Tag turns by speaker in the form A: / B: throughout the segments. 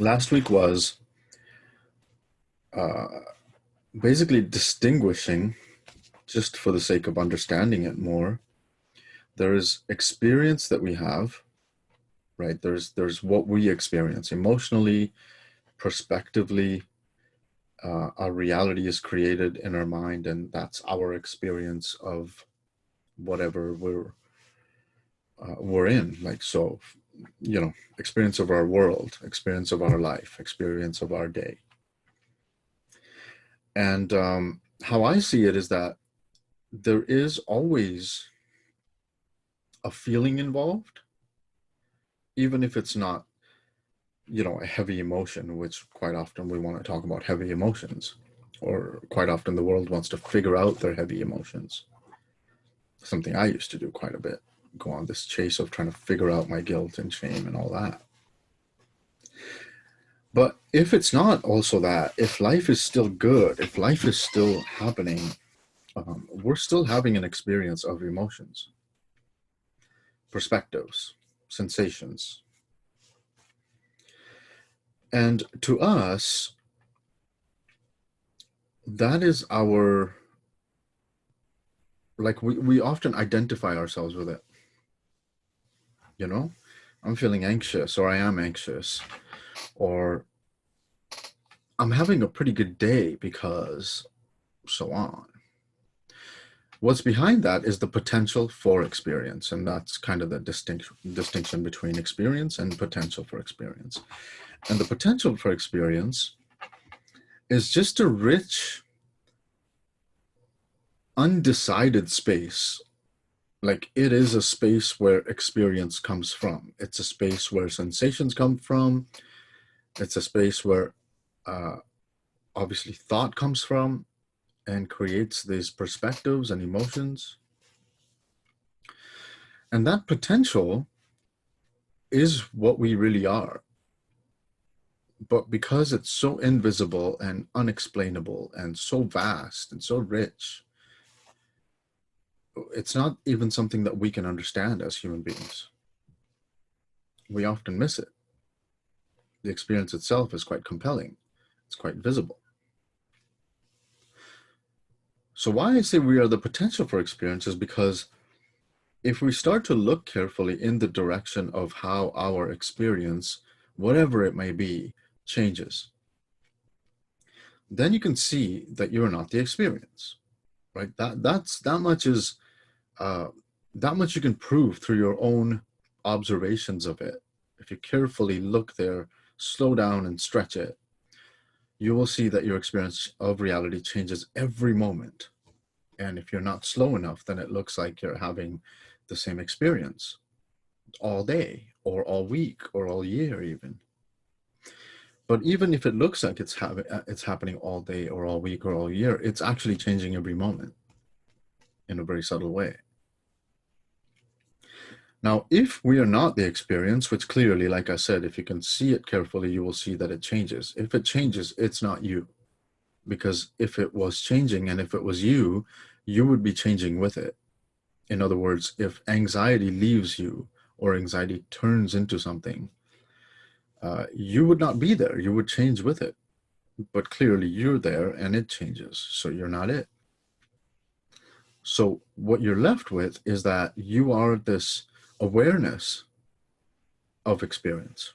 A: last week was uh, basically distinguishing, just for the sake of understanding it more. There is experience that we have, right? There's what we experience emotionally, prospectively. Our reality is created in our mind, and that's our experience of whatever we're in. Like, so, experience of our world, experience of our life, experience of our day. And how I see it is that there is always a feeling involved, even if it's not, a heavy emotion, which quite often we want to talk about heavy emotions, or quite often the world wants to figure out their heavy emotions. Something I used to do quite a bit, go on this chase of trying to figure out my guilt and shame and all that. But if it's not also that, if life is still good, if life is still happening, we're still having an experience of emotions, perspectives, sensations. And to us, that is our, like, we often identify ourselves with it. I'm feeling anxious, or I am anxious, or I'm having a pretty good day because so on. What's behind that is the potential for experience, and that's kind of the distinction between experience and potential for experience. And the potential for experience is just a rich, undecided space. Like, it is a space where experience comes from. It's a space where sensations come from. It's a space where obviously thought comes from and creates these perspectives and emotions. And that potential is what we really are. But because it's so invisible and unexplainable and so vast and so rich, it's not even something that we can understand as human beings. We often miss it. The experience itself is quite compelling. It's quite visible. So why I say we are the potential for experience is because if we start to look carefully in the direction of how our experience, whatever it may be, changes, then you can see that you're not the experience, right? That much is that much you can prove through your own observations of it. If you carefully look there, slow down and stretch it, you will see that your experience of reality changes every moment. And if you're not slow enough, then it looks like you're having the same experience all day or all week or all year even. But even if it looks like it's happening all day or all week or all year, it's actually changing every moment in a very subtle way. Now, if we are not the experience, which clearly, like I said, if you can see it carefully, you will see that it changes. If it changes, it's not you. Because if it was changing and if it was you, you would be changing with it. In other words, if anxiety leaves you or anxiety turns into something, you would not be there. You would change with it. But clearly you're there and it changes. So you're not it. So what you're left with is that you are this awareness of experience.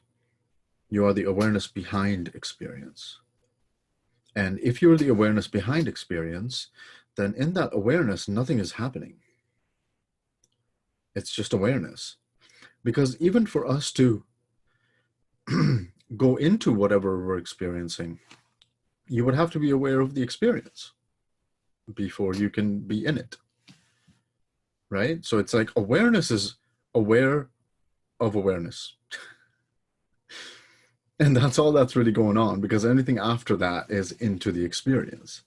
A: You are the awareness behind experience. And if you're the awareness behind experience, then in that awareness, nothing is happening. It's just awareness. Because even for us to go into whatever we're experiencing, you would have to be aware of the experience before you can be in it. Right? So it's like awareness is aware of awareness. And that's all that's really going on, because anything after that is into the experience.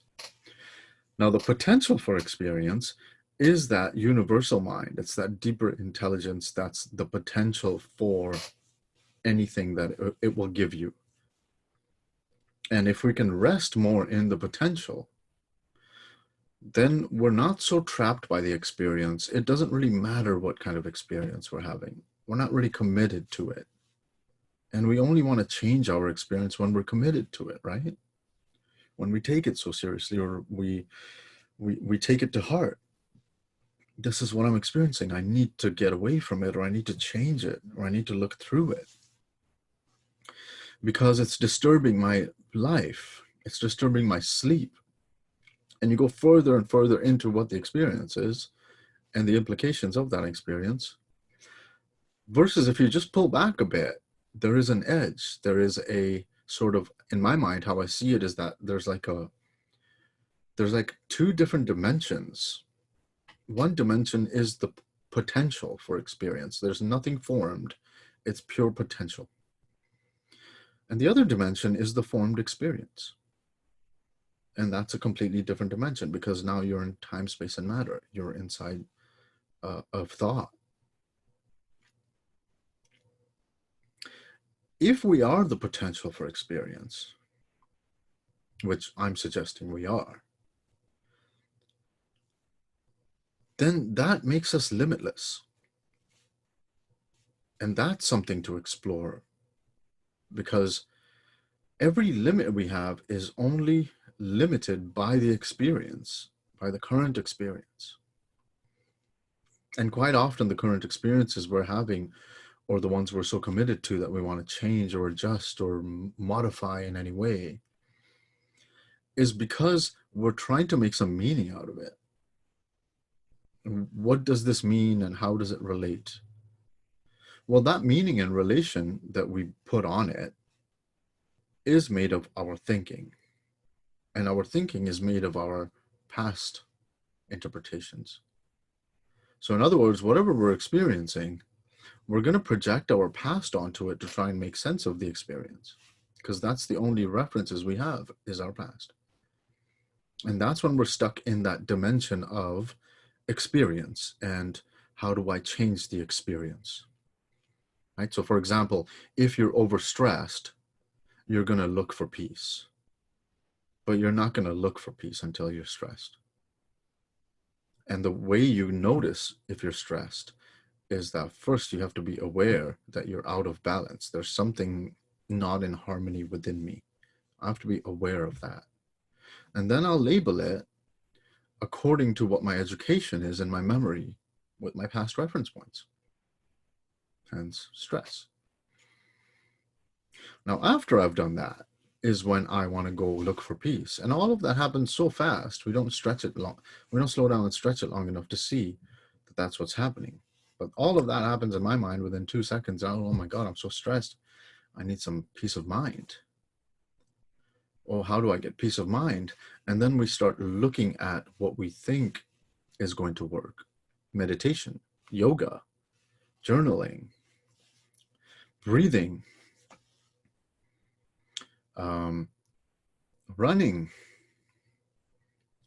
A: Now, the potential for experience is that universal mind. It's that deeper intelligence that's the potential for anything that it will give you. And if we can rest more in the potential, then we're not so trapped by the experience. It doesn't really matter what kind of experience we're having. We're not really committed to it. And we only want to change our experience when we're committed to it, right? When we take it so seriously, or we take it to heart. This is what I'm experiencing. I need to get away from it, or I need to change it, or I need to look through it, because it's disturbing my life. It's disturbing my sleep. And you go further and further into what the experience is and the implications of that experience. Versus if you just pull back a bit, there is an edge. There is a sort of, in my mind, how I see it is that there's like two different dimensions. One dimension is the potential for experience. There's nothing formed. It's pure potential. And the other dimension is the formed experience. And that's a completely different dimension, because now you're in time, space, and matter. You're inside of thought. If we are the potential for experience, which I'm suggesting we are, then that makes us limitless. And that's something to explore, because every limit we have is only limited by the experience, by the current experience. And quite often the current experiences we're having, or the ones we're so committed to that we want to change or adjust or modify in any way, is because we're trying to make some meaning out of it. What does this mean, and how does it relate? Well, that meaning and relation that we put on it is made of our thinking. And our thinking is made of our past interpretations. So in other words, whatever we're experiencing, we're going to project our past onto it to try and make sense of the experience, because that's the only references we have, is our past. And that's when we're stuck in that dimension of experience and how do I change the experience, right? So for example, if you're overstressed, you're going to look for peace, but you're not going to look for peace until you're stressed. And the way you notice if you're stressed is that first you have to be aware that you're out of balance. There's something not in harmony within me. I have to be aware of that. And then I'll label it according to what my education is and my memory with my past reference points. Hence stress. Now, after I've done that is when I want to go look for peace. And all of that happens so fast. We don't stretch it long. We don't slow down and stretch it long enough to see that that's what's happening. But all of that happens in my mind within 2 seconds. Oh my God, I'm so stressed. I need some peace of mind. Well, how do I get peace of mind? And then we start looking at what we think is going to work. Meditation, yoga, journaling, breathing, running,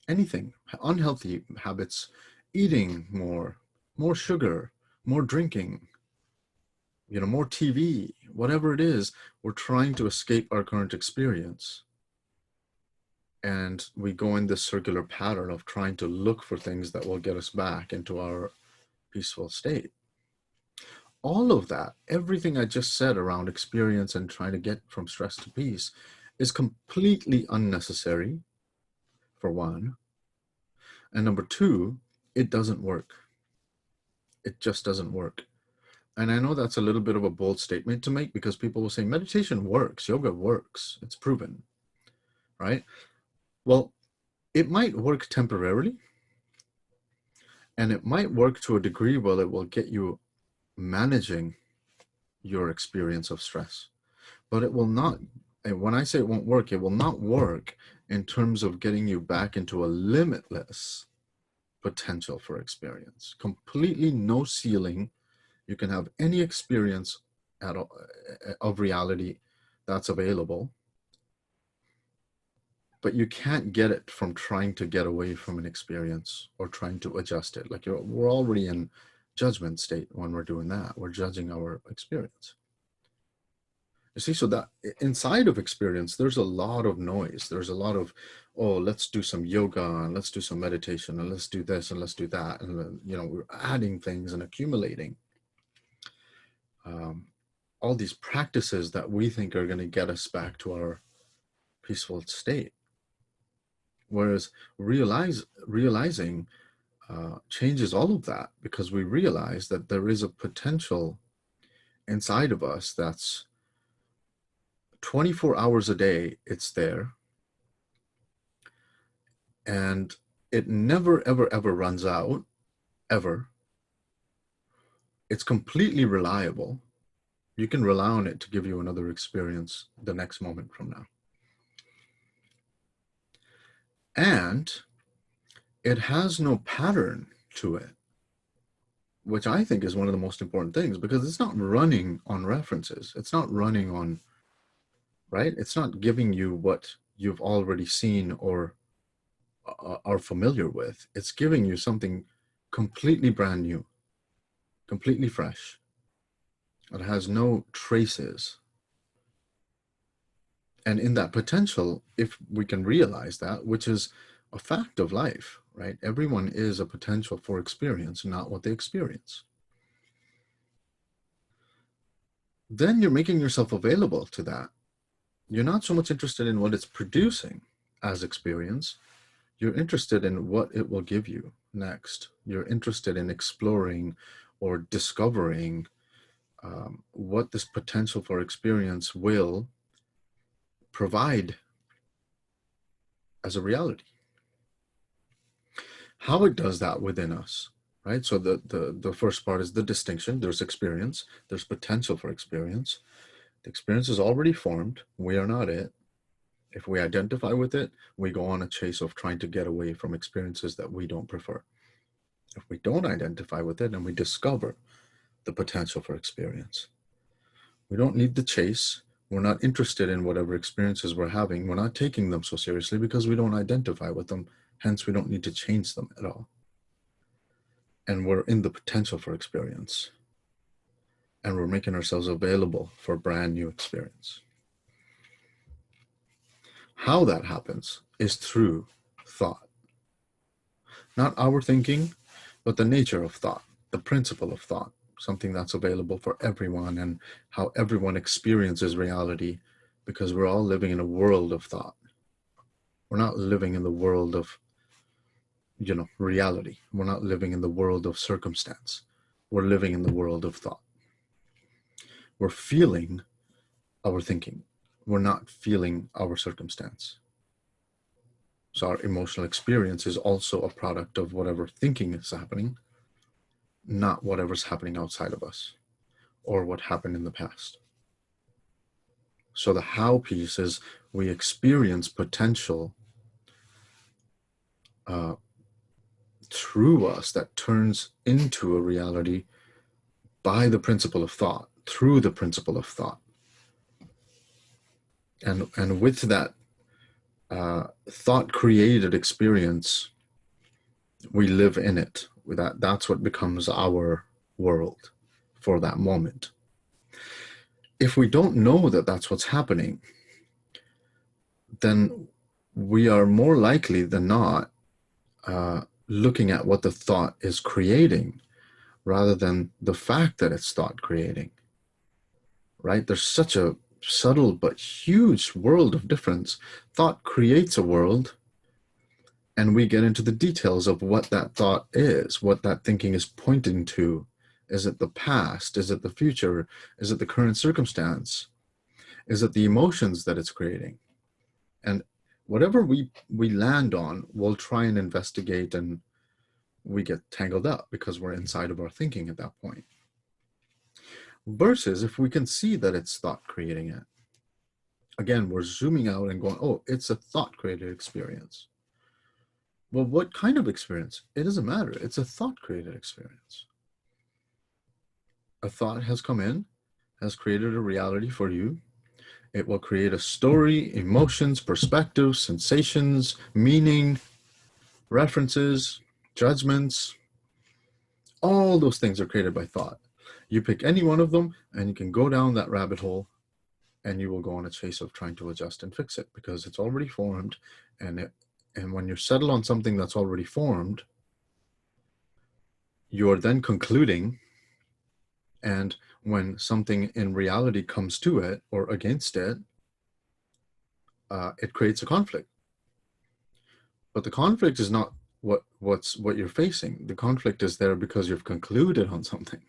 A: anything, unhealthy habits, eating more sugar, more drinking, more TV, whatever it is, we're trying to escape our current experience. And we go in this circular pattern of trying to look for things that will get us back into our peaceful state. All of that, everything I just said around experience and trying to get from stress to peace, is completely unnecessary, for one. And number two, it doesn't work. It just doesn't work. And I know that's a little bit of a bold statement to make, because people will say meditation works, yoga works, it's proven, right? Well, it might work temporarily, and it might work to a degree where it will get you managing your experience of stress, but it will not, and when I say it won't work, it will not work in terms of getting you back into a limitless potential for experience. Completely no ceiling. You can have any experience at all, of reality that's available, but you can't get it from trying to get away from an experience or trying to adjust it. Like we're already in judgment state when we're doing that. We're judging our experience. You see, so that inside of experience, there's a lot of noise. There's a lot of, oh, let's do some yoga and let's do some meditation and let's do this and let's do that. And, we're adding things and accumulating. all these practices that we think are going to get us back to our peaceful state. Whereas realizing changes all of that, because we realize that there is a potential inside of us that's 24 hours a day, it's there. And it never, ever, ever runs out, ever. It's completely reliable. You can rely on it to give you another experience the next moment from now. And it has no pattern to it, which I think is one of the most important things, because it's not running on references. It's not running on, right? It's not giving you what you've already seen or are familiar with. It's giving you something completely brand new, completely fresh. It has no traces. And in that potential, if we can realize that, which is a fact of life, right? Everyone is a potential for experience, not what they experience. Then you're making yourself available to that. You're not so much interested in what it's producing as experience. You're interested in what it will give you next. You're interested in exploring or discovering what this potential for experience will provide as a reality. How it does that within us, right? So the first part is the distinction. There's experience. There's potential for experience. The experience is already formed. We are not it. If we identify with it, we go on a chase of trying to get away from experiences that we don't prefer. If we don't identify with it and we discover the potential for experience, we don't need the chase. We're not interested in whatever experiences we're having. We're not taking them so seriously because we don't identify with them. Hence, we don't need to change them at all. And we're in the potential for experience. And we're making ourselves available for a brand new experience. How that happens is through thought. Not our thinking, but the nature of thought, the principle of thought, something that's available for everyone, and how everyone experiences reality, because we're all living in a world of thought. We're not living in the world of, reality. We're not living in the world of circumstance. We're living in the world of thought. We're feeling our thinking. We're not feeling our circumstance. So our emotional experience is also a product of whatever thinking is happening, not whatever's happening outside of us or what happened in the past. So the how piece is we experience potential through us that turns into a reality by the principle of thought, through the principle of thought. And with that thought created experience, we live in it. That's what becomes our world for that moment. If we don't know that that's what's happening, then we are more likely than not looking at what the thought is creating rather than the fact that it's thought creating, right? There's such a subtle but huge world of difference. Thought creates a world, and we get into the details of what that thought is, what that thinking is pointing to. Is it the past? Is it the future? Is it the current circumstance? Is it the emotions that it's creating? And whatever we land on, we'll try and investigate, and we get tangled up because we're inside of our thinking at that point. Versus if we can see that it's thought creating it. Again, we're zooming out and going, oh, it's a thought created experience. Well, what kind of experience? It doesn't matter. It's a thought created experience. A thought has come in, has created a reality for you. It will create a story, emotions, perspectives, sensations, meaning, references, judgments. All those things are created by thought. You pick any one of them and you can go down that rabbit hole, and you will go on a chase of trying to adjust and fix it because it's already formed. And when you settle on something that's already formed, you are then concluding, and when something in reality comes to it or against it, it creates a conflict. But the conflict is not what you're facing. The conflict is there because you've concluded on something.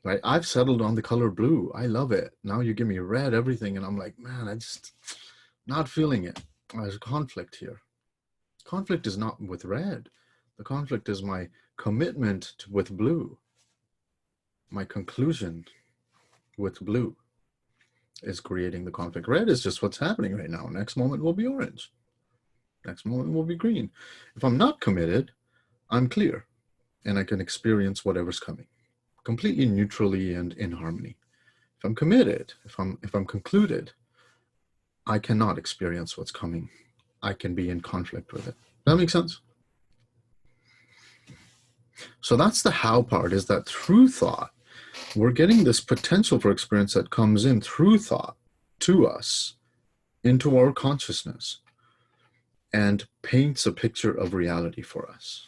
A: Right? I've settled on the color blue. I love it. Now you give me red, everything, and I'm like, man, I just not feeling it. There's a conflict here. Conflict is not with red. The conflict is my commitment with blue. My conclusion with blue is creating the conflict. Red is just what's happening right now. Next moment will be orange. Next moment will be green. If I'm not committed, I'm clear, and I can experience whatever's coming completely neutrally and in harmony. If I'm committed, if I'm concluded, I cannot experience what's coming. I can be in conflict with it. Does that make sense? So that's the how part, is that through thought, we're getting this potential for experience that comes in through thought to us, into our consciousness, and paints a picture of reality for us.